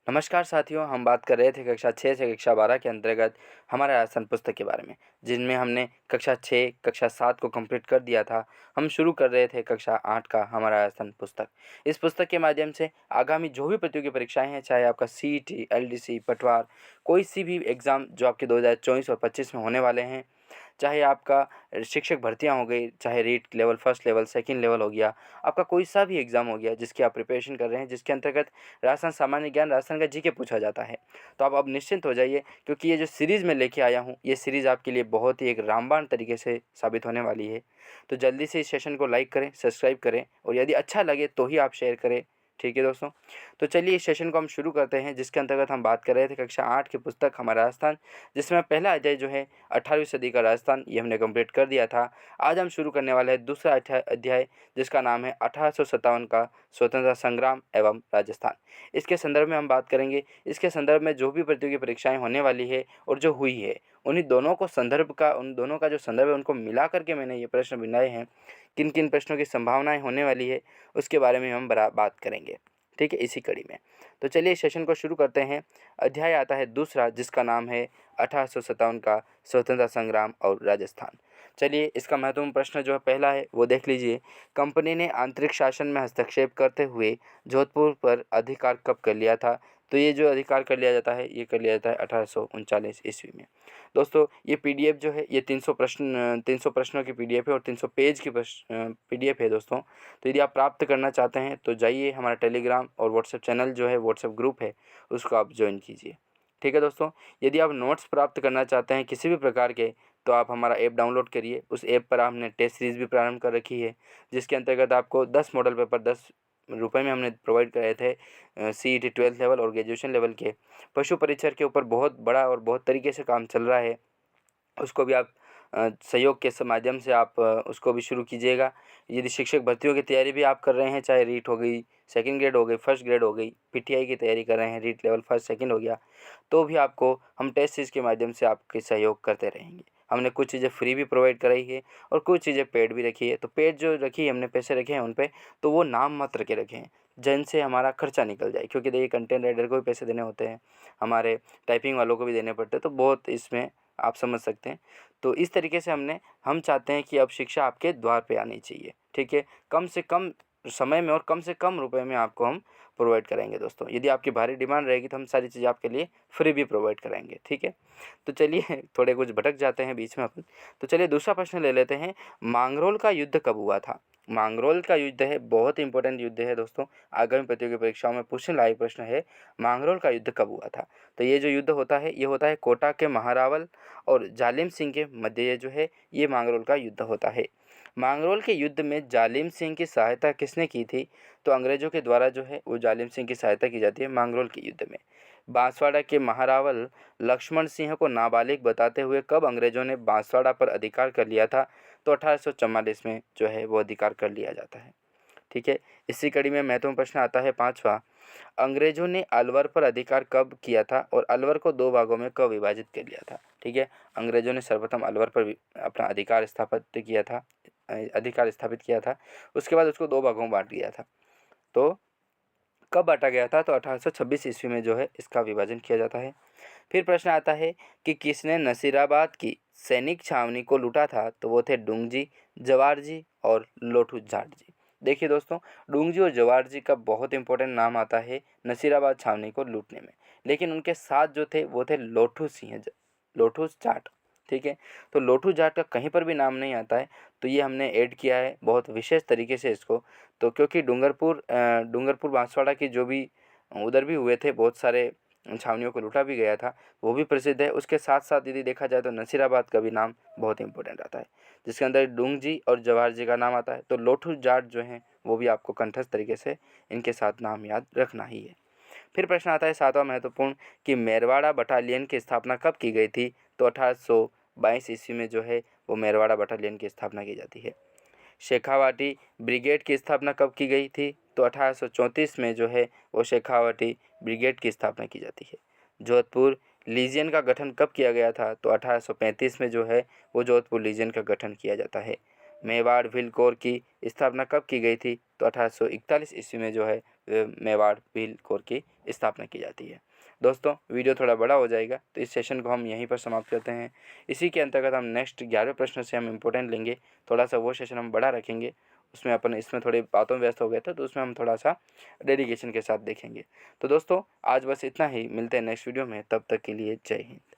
नमस्कार साथियों, हम बात कर रहे थे कक्षा 6 से कक्षा 12 के अंतर्गत हमारा राजस्थान पुस्तक के बारे में, जिनमें हमने कक्षा 6, कक्षा 7 को कंप्लीट कर दिया था। हम शुरू कर रहे थे कक्षा 8 का हमारा राजस्थान पुस्तक। इस पुस्तक के माध्यम से आगामी जो भी प्रतियोगी परीक्षाएं हैं, चाहे आपका सीईटी, एलडीसी, पटवार, कोई सी भी एग्ज़ाम जो आपके 2024 और 25 में होने वाले हैं, चाहे आपका शिक्षक भर्तियाँ हो गई, चाहे REET level, first level, second level हो गया, आपका कोई सा भी एग्ज़ाम हो गया जिसकी आप प्रिपरेशन कर रहे हैं, जिसके अंतर्गत राजस्थान सामान्य ज्ञान, राजस्थान का जीके पूछा जाता है, तो आप अब निश्चिंत हो जाइए, क्योंकि ये जो सीरीज़ मैं लेके आया हूँ, ये सीरीज़ आपके लिए बहुत ही एक रामबाण तरीके से साबित होने वाली है। तो जल्दी से इस सेशन को लाइक करें, सब्सक्राइब करें और यदि अच्छा लगे तो ही आप शेयर करें। ठीक है दोस्तों, तो चलिए इस सेशन को हम शुरू करते हैं, जिसके अंतर्गत हम बात कर रहे थे कक्षा 8 की पुस्तक हमारा राजस्थान, जिसमें पहला अध्याय जो है 18वीं सदी का राजस्थान, ये हमने कंप्लीट कर दिया था। आज हम शुरू करने वाले हैं दूसरा अध्याय, जिसका नाम है 1857 का स्वतंत्रता संग्राम एवं राजस्थान। इसके संदर्भ में हम बात करेंगे। इसके संदर्भ में जो भी प्रतियोगी परीक्षाएं होने वाली है और जो हुई है, उन दोनों का जो संदर्भ है, उनको मिला करके मैंने ये प्रश्न बनाए हैं। किन किन प्रश्नों की संभावनाएं होने वाली है, उसके बारे में हम बात करेंगे। ठीक है, इसी कड़ी में। तो चलिए सेशन को शुरू करते हैं। अध्याय आता है दूसरा, जिसका नाम है 1857 का स्वतंत्रता संग्राम और राजस्थान। चलिए इसका महत्वपूर्ण प्रश्न जो है पहला है वो देख लीजिए। कंपनी ने आंतरिक शासन में हस्तक्षेप करते हुए जोधपुर पर अधिकार कब कर लिया था? तो ये जो अधिकार कर लिया जाता है, ये कर लिया जाता है 1839 ईस्वी में। दोस्तों ये पीडीएफ जो है, ये 300 प्रश्नों की पीडीएफ है और 300 पेज की पीडीएफ है दोस्तों। तो यदि आप प्राप्त करना चाहते हैं तो जाइए, हमारा टेलीग्राम और व्हाट्सएप चैनल जो है, व्हाट्सएप ग्रुप है, उसको आप ज्वाइन कीजिए। ठीक है दोस्तों, यदि आप नोट्स प्राप्त करना चाहते हैं किसी भी प्रकार के, तो आप हमारा ऐप डाउनलोड करिए। उस ऐप पर हमने टेस्ट सीरीज़ भी प्रारंभ कर रखी है, जिसके अंतर्गत आपको 10 मॉडल पेपर 10 रुपये में हमने प्रोवाइड कराए थे। सीईटी 12th लेवल और ग्रेजुएशन लेवल के पशु परीक्षर के ऊपर बहुत बड़ा और बहुत तरीके से काम चल रहा है। उसको भी आप सहयोग के माध्यम से आप उसको भी शुरू कीजिएगा। यदि शिक्षक भर्तियों की तैयारी भी आप कर रहे हैं, चाहे रीट हो गई, सेकंड ग्रेड हो गई, फर्स्ट ग्रेड हो गई, पीटीआई की तैयारी कर रहे हैं, रीट लेवल फर्स्ट सेकंड हो गया, तो भी आपको हम टेस्ट सीरीज के माध्यम से आपके सहयोग करते रहेंगे। हमने कुछ चीज़ें फ्री भी प्रोवाइड कराई है और कुछ चीज़ें पेड भी रखी है। तो पेड जो रखी है, हमने पैसे रखे हैं उन पर, तो वो नाम मात्र के रखे हैं, जिनसे हमारा खर्चा निकल जाए। क्योंकि देखिए, कंटेंट राइटर को भी पैसे देने होते हैं, हमारे टाइपिंग वालों को भी देने पड़ते हैं, तो बहुत इसमें आप समझ सकते हैं। तो इस तरीके से हम चाहते हैं कि अब शिक्षा आपके द्वार पे आनी चाहिए। ठीक है, कम से कम समय में और कम से कम रुपए में आपको हम प्रोवाइड कराएंगे दोस्तों। यदि आपकी भारी डिमांड रहेगी तो हम सारी चीज़ें आपके लिए फ्री भी प्रोवाइड कराएंगे। ठीक है, तो चलिए थोड़े कुछ भटक जाते हैं बीच में अपन। तो चलिए दूसरा प्रश्न ले लेते हैं। मांगरोल का युद्ध कब हुआ था? मांगरोल का युद्ध है, बहुत इंपॉर्टेंट युद्ध है दोस्तों, आगामी प्रतियोगी परीक्षाओं में पूछने लायक प्रश्न है। मांगरोल का युद्ध कब हुआ था? तो ये जो युद्ध होता है, ये होता है कोटा के महारावल और जालिम सिंह के मध्य, ये जो है ये मांगरोल का युद्ध होता है। मांगरोल के युद्ध में जालिम सिंह की सहायता किसने की थी? तो अंग्रेजों के द्वारा जो है वो जालिम सिंह की सहायता की जाती है मांगरोल के युद्ध में। बांसवाड़ा के महारावल लक्ष्मण सिंह को नाबालिग बताते हुए कब अंग्रेजों ने बांसवाड़ा पर अधिकार कर लिया था? तो 1844 में जो है वो अधिकार कर लिया जाता है। ठीक है, इसी कड़ी में महत्वपूर्ण प्रश्न आता है पांचवा। अंग्रेजों ने अलवर पर अधिकार कब किया था और अलवर को दो भागों में कब विभाजित कर लिया था? ठीक है, अंग्रेजों ने सर्वप्रथम अलवर पर अपना अधिकार स्थापित किया था। उसके बाद उसको दो भागों में बांट दिया था। तो कब बांटा गया था? तो 1826 ईस्वी में जो है इसका विभाजन किया जाता है। फिर प्रश्न आता है कि किसने नसीराबाद की सैनिक छावनी को लूटा था? तो वो थे डूंगजी, जवार जी और लोठू जाट जी। देखिए दोस्तों, डूंगजी और जवार जी का बहुत इंपॉर्टेंट नाम आता है नसीराबाद छावनी को लूटने में, लेकिन उनके साथ जो थे वो थे लोठू जाट। ठीक है, तो लोठू जाट का कहीं पर भी नाम नहीं आता है, तो ये हमने ऐड किया है बहुत विशेष तरीके से इसको। तो क्योंकि डूंगरपुर बांसवाड़ा की जो भी उधर भी हुए थे, बहुत सारे छावनियों को लूटा भी गया था, वो भी प्रसिद्ध है। उसके साथ साथ यदि देखा जाए तो नसीराबाद का भी नाम बहुत इंपॉर्टेंट आता है, जिसके अंदर डूंगजी और जवाहर जी का नाम आता है। तो लोठू जाट जो हैं वो भी आपको कंठस्थ तरीके से इनके साथ नाम याद रखना ही है। फिर प्रश्न आता है सातवां महत्वपूर्ण कि मेरवाड़ा बटालियन की स्थापना कब की गई थी? तो 1822 ईस्वी में जो है वो मेरवाड़ा बटालियन की स्थापना की जाती है। शेखावाटी ब्रिगेड की स्थापना कब की गई थी? तो 1834 में जो है वो शेखावाटी ब्रिगेड की स्थापना की जाती है। जोधपुर लीजियन का गठन कब किया गया था? तो 1835 में जो है वो जोधपुर लीजियन का गठन किया जाता है। मेवाड़ व्हील कोर की स्थापना कब की गई थी? तो 1841 ईस्वी में जो है मेवाड़ भील कोर की स्थापना की जाती है। दोस्तों वीडियो थोड़ा बड़ा हो जाएगा तो इस सेशन को हम यहीं पर समाप्त करते हैं। इसी के अंतर्गत हम नेक्स्ट 11 प्रश्न से हम इम्पोर्टेंट लेंगे, थोड़ा सा वो सेशन हम बड़ा रखेंगे। उसमें अपन इसमें थोड़े बातों में व्यस्त हो गए थे तो उसमें हम थोड़ा सा डेडिकेशन के साथ देखेंगे। तो दोस्तों आज बस इतना ही, मिलते हैं नेक्स्ट वीडियो में, तब तक के लिए जय हिंद।